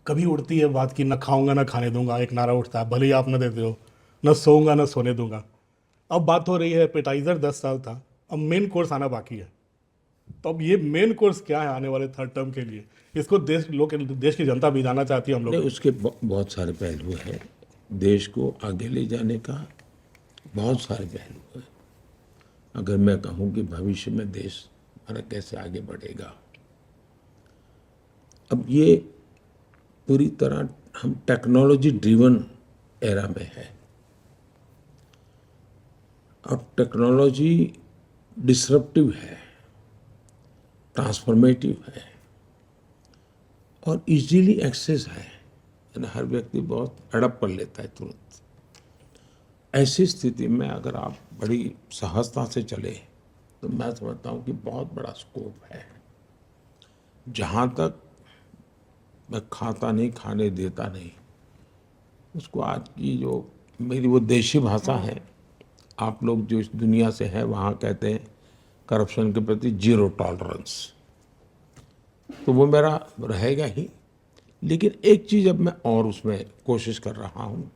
कभी उड़ती है बात की, न खाऊंगा न खाने दूंगा, एक नारा उठता है, भले ही आप न देते हो, न सोऊंगा न सोने दूंगा। अब बात हो रही है एपेटाइजर 10 साल था, अब मेन कोर्स आना बाकी है। तो अब ये मेन कोर्स क्या है आने वाले थर्ड टर्म के लिए, इसको देश की जनता भी जानना चाहती है हम नहीं, लोग। उसके बहुत सारे पहलू हैं। देश को आगे ले जाने का बहुत सारे पहलू हैं। अगर मैं कहूँ कि भविष्य में देश हमारा कैसे आगे बढ़ेगा, अब ये पूरी तरह हम टेक्नोलॉजी ड्रिवन एरा में है और टेक्नोलॉजी डिसरप्टिव है, ट्रांसफॉर्मेटिव है और इजीली एक्सेस है, यानी हर व्यक्ति बहुत अडप कर लेता है तुरंत। ऐसी स्थिति में अगर आप बड़ी सहजता से चले तो मैं समझता हूँ कि बहुत बड़ा स्कोप है। जहाँ तक मैं खाता नहीं, खाने देता नहीं, उसको आज की जो मेरी वो देशी भाषा है, आप लोग जो इस दुनिया से हैं वहाँ कहते हैं करप्शन के प्रति जीरो टॉलरेंस, तो वो मेरा रहेगा ही। लेकिन एक चीज़ अब मैं और उसमें कोशिश कर रहा हूँ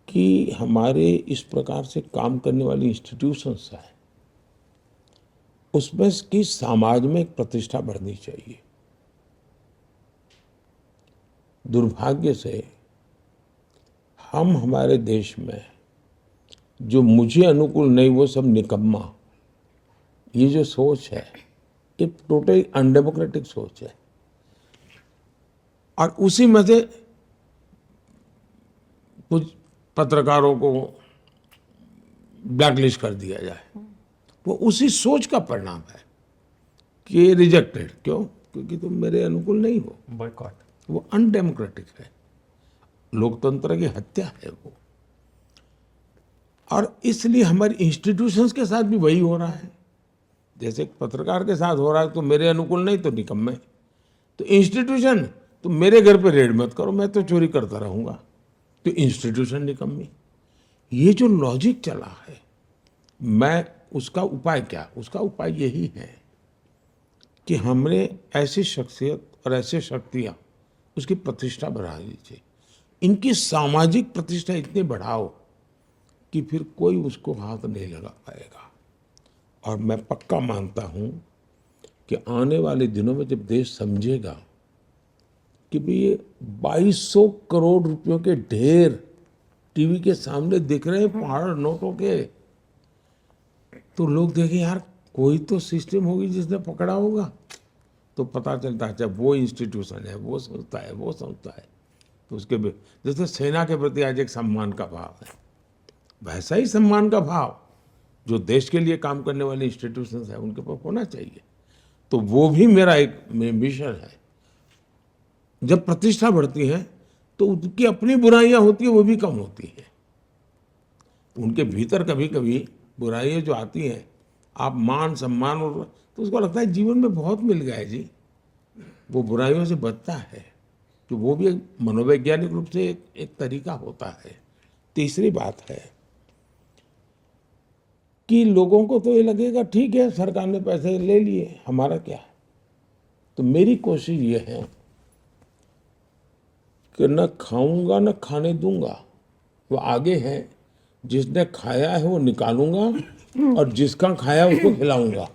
कि हमारे इस प्रकार से काम करने वाली इंस्टीट्यूशंस हैं, उसमें की समाज में एक प्रतिष्ठा बढ़नी चाहिए। दुर्भाग्य से हम हमारे देश में जो मुझे अनुकूल नहीं वो सब निकम्मा, ये जो सोच है ये टोटली अनडेमोक्रेटिक सोच है और उसी में से कुछ पत्रकारों को ब्लैकलिस्ट कर दिया जाए, वो उसी सोच का परिणाम है कि रिजेक्टेड। क्यों? क्योंकि तुम मेरे अनुकूल नहीं हो। बॉयकॉट। वो अनडेमोक्रेटिक है, लोकतंत्र की हत्या है वो। और इसलिए हमारी इंस्टीट्यूशंस के साथ भी वही हो रहा है। जैसे पत्रकार के साथ हो रहा है, तो मेरे अनुकूल नहीं तो निकम्मे। तो इंस्टीट्यूशन, तो मेरे घर पे रेड मत करो, मैं तो चोरी करता रहूंगा, तो इंस्टीट्यूशन निकम्मी। ये जो लॉजिक चला है, मैं उसका उपाय क्या? उसका उपाय यही है कि हमने ऐसी शख्सियत और ऐसे शक्तियाँ उसकी प्रतिष्ठा बढ़ा दीजिए, इनकी सामाजिक प्रतिष्ठा इतनी बढ़ाओ कि फिर कोई उसको हाथ नहीं लगा पाएगा। और मैं पक्का मानता हूँ कि आने वाले दिनों में जब देश समझेगा कि भाई ये 2200 करोड़ रुपयों के ढेर टीवी के सामने दिख रहे हैं पहाड़ नोटों के, तो लोग देखें यार कोई तो सिस्टम होगी जिसने पकड़ा होगा, तो पता चलता है जब वो इंस्टीट्यूशन है, वो संस्था है, वो संस्था है, तो उसके जैसे सेना के प्रति आज एक सम्मान का भाव है, वैसा ही सम्मान का भाव जो देश के लिए काम करने वाले इंस्टीट्यूशन है उनके पास होना चाहिए। तो वो भी मेरा एक मिशन है। जब प्रतिष्ठा बढ़ती है तो उनकी अपनी बुराइयां होती है वो भी कम होती है। उनके भीतर कभी कभी बुराइयां जो आती हैं, आप मान सम्मान और तो उसको लगता है जीवन में बहुत मिल गया है जी, वो बुराइयों से बचता है। तो वो भी एक मनोवैज्ञानिक रूप से एक तरीका होता है। तीसरी बात है कि लोगों को तो ये लगेगा ठीक है सरकार ने पैसे ले लिए, हमारा क्या। तो मेरी कोशिश ये है कि न खाऊंगा न खाने दूंगा, वो आगे है। जिसने खाया है वो निकालूंगा और जिसका खाया उसको खिलाऊंगा।